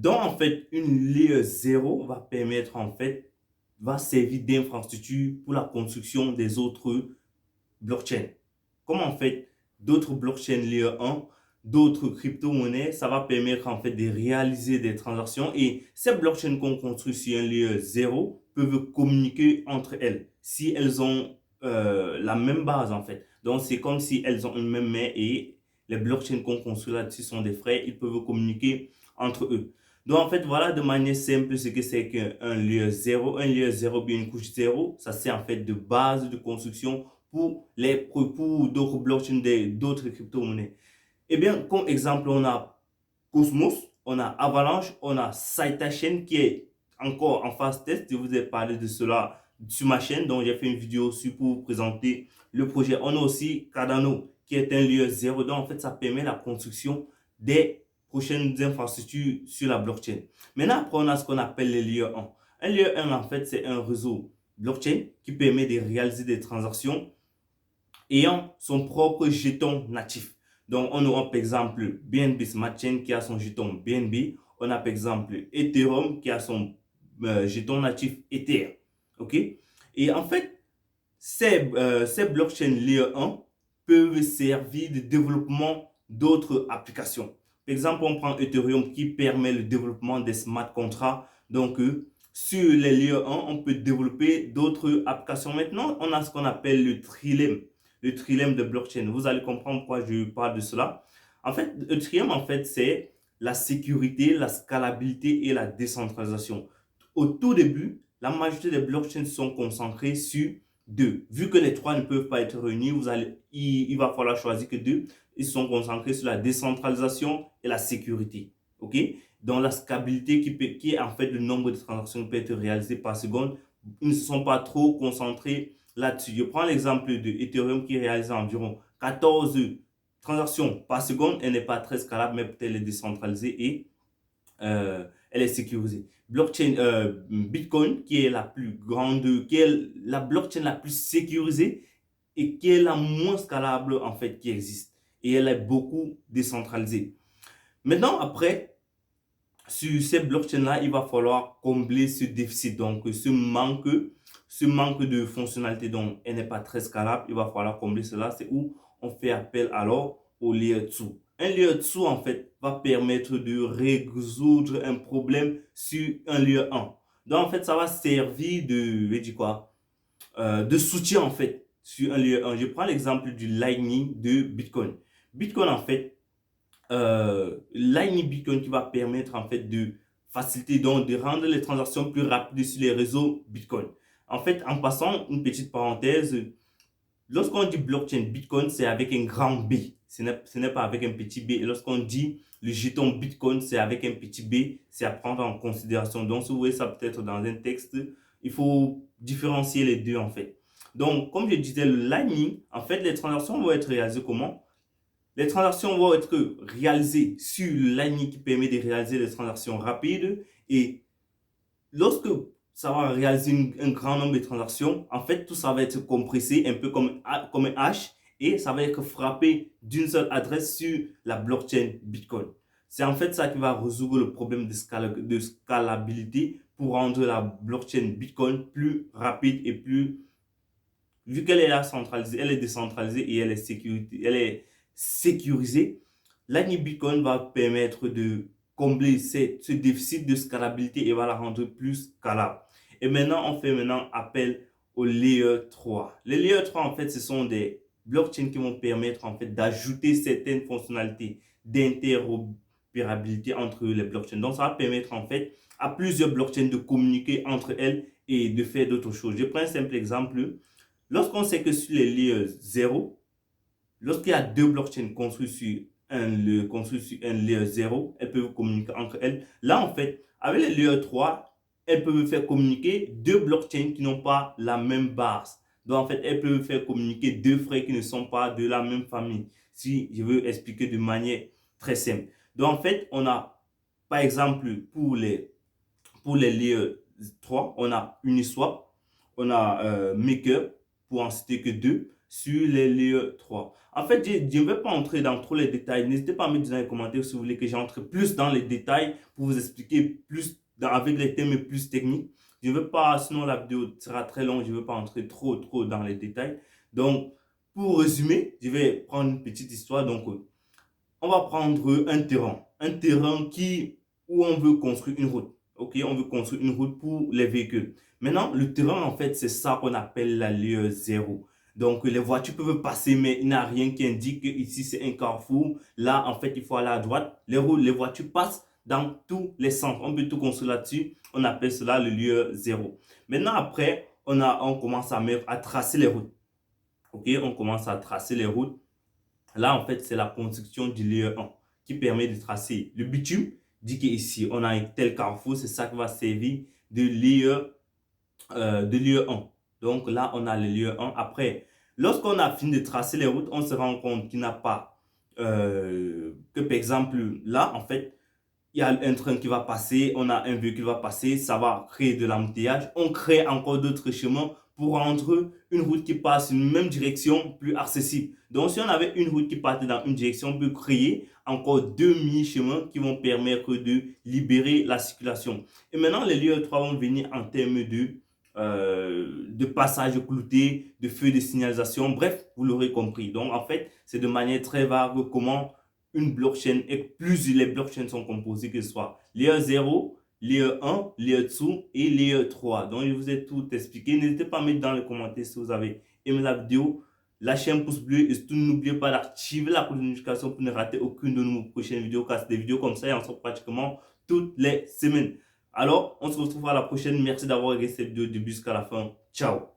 Donc, en fait, une layer 0 va permettre, va servir d'infrastructure pour la construction des autres blockchains. Comme en fait, d'autres blockchains layer 1, d'autres crypto-monnaies, ça va permettre en fait de réaliser des transactions et ces blockchains qu'on construit sur un layer 0 peuvent communiquer entre elles si elles ont la même base en fait. Donc, c'est comme si elles ont une même main et les blockchains qu'on construit là-dessus sont des frères, ils peuvent communiquer entre eux. Donc, en fait, voilà de manière simple ce que c'est qu'un layer 0. Un layer 0, bien une couche 0, ça c'est en fait de base de construction pour d'autres blockchains, d'autres crypto-monnaies. Eh bien, comme exemple, on a Cosmos, on a Avalanche, on a Cytachain qui est encore en phase test. Je vous ai parlé de cela sur ma chaîne, donc j'ai fait une vidéo aussi pour vous présenter le projet. On a aussi Cardano qui est un lieu zéro. Donc en fait, ça permet la construction des prochaines infrastructures sur la blockchain. Maintenant, après, on a ce qu'on appelle les lieux 1. Un lieu 1, en fait, c'est un réseau blockchain qui permet de réaliser des transactions ayant son propre jeton natif. Donc, on aura par exemple BNB Smart Chain qui a son jeton BNB. On a par exemple Ethereum qui a son jeton natif Ether. OK? Et en fait, ces blockchains Layer 1 peuvent servir de développement d'autres applications. Par exemple, on prend Ethereum qui permet le développement des smart contracts. Donc, sur les Layer 1, on peut développer d'autres applications. Maintenant, on a ce qu'on appelle le trilemme de blockchain. Vous allez comprendre pourquoi je parle de cela. En fait, le trilemme, en fait, c'est la sécurité, la scalabilité et la décentralisation. Au tout début, la majorité des blockchains sont concentrées sur deux. Vu que les trois ne peuvent pas être réunis, il va falloir choisir que deux. Ils sont concentrés sur la décentralisation et la sécurité. OK? Donc la stabilité qui est en fait le nombre de transactions qui peut être réalisées par seconde, ils ne se sont pas trop concentrés là-dessus. Je prends l'exemple de Ethereum qui réalise environ 14 transactions par seconde. Elle n'est pas très scalable, mais peut-être elle est décentralisée et elle est sécurisée. Blockchain Bitcoin, qui est la plus grande, qui est la blockchain la plus sécurisée et qui est la moins scalable en fait qui existe. Et elle est beaucoup décentralisée. Maintenant, après, sur ces blockchains-là, il va falloir combler ce déficit, donc ce manque de fonctionnalité, donc elle n'est pas très scalable. Il va falloir combler cela. C'est où on fait appel alors au layer 2. Un layer 2, en fait, va permettre de résoudre un problème sur un layer 1. Donc, en fait, ça va servir de soutien, en fait, sur un layer 1. Je prends l'exemple du Lightning de Bitcoin. Bitcoin, en fait, Lightning Bitcoin qui va permettre en fait de faciliter, donc de rendre les transactions plus rapides sur les réseaux Bitcoin. En fait, en passant une petite parenthèse, lorsqu'on dit blockchain Bitcoin, c'est avec un grand B. Ce n'est pas avec un petit b. Et lorsqu'on dit le jeton Bitcoin, c'est avec un petit b. C'est à prendre en considération. Donc, si vous voyez ça peut-être dans un texte, il faut différencier les deux en fait. Donc, comme je disais, le Lightning, en fait, les transactions vont être réalisées comment? Les transactions vont être réalisées sur le Lightning qui permet de réaliser des transactions rapides. Et lorsque ça va réaliser un grand nombre de transactions, en fait, tout ça va être compressé un peu comme un hash et ça va être frappé d'une seule adresse sur la blockchain Bitcoin. C'est en fait ça qui va résoudre le problème de scalabilité pour rendre la blockchain Bitcoin plus rapide et plus, vu qu'elle est centralisée, elle est décentralisée et elle est sécurisée, l'ANI Bitcoin va permettre de combler ce déficit de scalabilité et va la rendre plus scalable. Et maintenant, on fait appel au Layer 3. Les Layer 3, en fait, ce sont des blockchains qui vont permettre en fait d'ajouter certaines fonctionnalités d'interopérabilité entre les blockchains. Donc, ça va permettre en fait à plusieurs blockchains de communiquer entre elles et de faire d'autres choses. Je prends un simple exemple. Lorsqu'on sait que sur les layers 0, lorsqu'il y a deux blockchains construits sur un layer 0, elles peuvent communiquer entre elles. Là, en fait, avec les layer 3, elles peuvent faire communiquer deux blockchains qui n'ont pas la même base. Donc, en fait, elles peuvent faire communiquer deux frères qui ne sont pas de la même famille. Si je veux expliquer de manière très simple. Donc, en fait, on a, par exemple, pour les layers 3, on a Uniswap, on a Maker, pour en citer que deux. sur les layers 3. En fait, je ne vais pas entrer dans trop les détails. N'hésitez pas à me dire dans les commentaires si vous voulez que j'entre plus dans les détails pour vous expliquer plus avec les thèmes plus techniques. Je ne veux pas, sinon la vidéo sera très longue, je ne veux pas entrer trop dans les détails. Donc, pour résumer, je vais prendre une petite histoire. Donc, on va prendre un terrain où on veut construire une route. Ok, on veut construire une route pour les véhicules. Maintenant, le terrain, en fait, c'est ça qu'on appelle la lieu zéro. Donc, les voitures peuvent passer, mais il n'y a rien qui indique que ici c'est un carrefour. Là, en fait, il faut aller à droite. Les voitures passent dans tous les sens. On peut tout construire là-dessus. On appelle cela le lieu zéro. Maintenant, après, on commence à tracer les routes. Ok, on commence à tracer les routes. Là, en fait, c'est la construction du lieu 1 qui permet de tracer le bitume. Dit qu'ici, on a un tel carrefour, c'est ça qui va servir de lieu 1. Donc là, on a le lieu 1. Après, lorsqu'on a fini de tracer les routes, on se rend compte qu'il n'y a pas, que par exemple, là, en fait, il y a un train qui va passer, on a un véhicule qui va passer, ça va créer de l'embouteillage. On crée encore d'autres chemins pour rendre une route qui passe une même direction plus accessible. Donc, si on avait une route qui partait dans une direction, on peut créer encore deux mini-chemins qui vont permettre de libérer la circulation. Et maintenant, les lieux 3 vont venir en termes de passage clouté, de feux de signalisation. Bref, vous l'aurez compris. Donc, en fait, c'est de manière très vague comment une blockchain et plus les blockchains sont composées, que ce soit layer 0, layer 1, layer 2 et layer 3. Donc, je vous ai tout expliqué. N'hésitez pas à mettre dans les commentaires si vous avez aimé la vidéo. Lâchez un pouce bleu et surtout n'oubliez pas d'activer la cloche de notification pour ne rater aucune de nos prochaines vidéos, car c'est des vidéos comme ça et on sort pratiquement toutes les semaines. Alors, on se retrouve à la prochaine. Merci d'avoir regardé cette vidéo du début jusqu'à la fin. Ciao!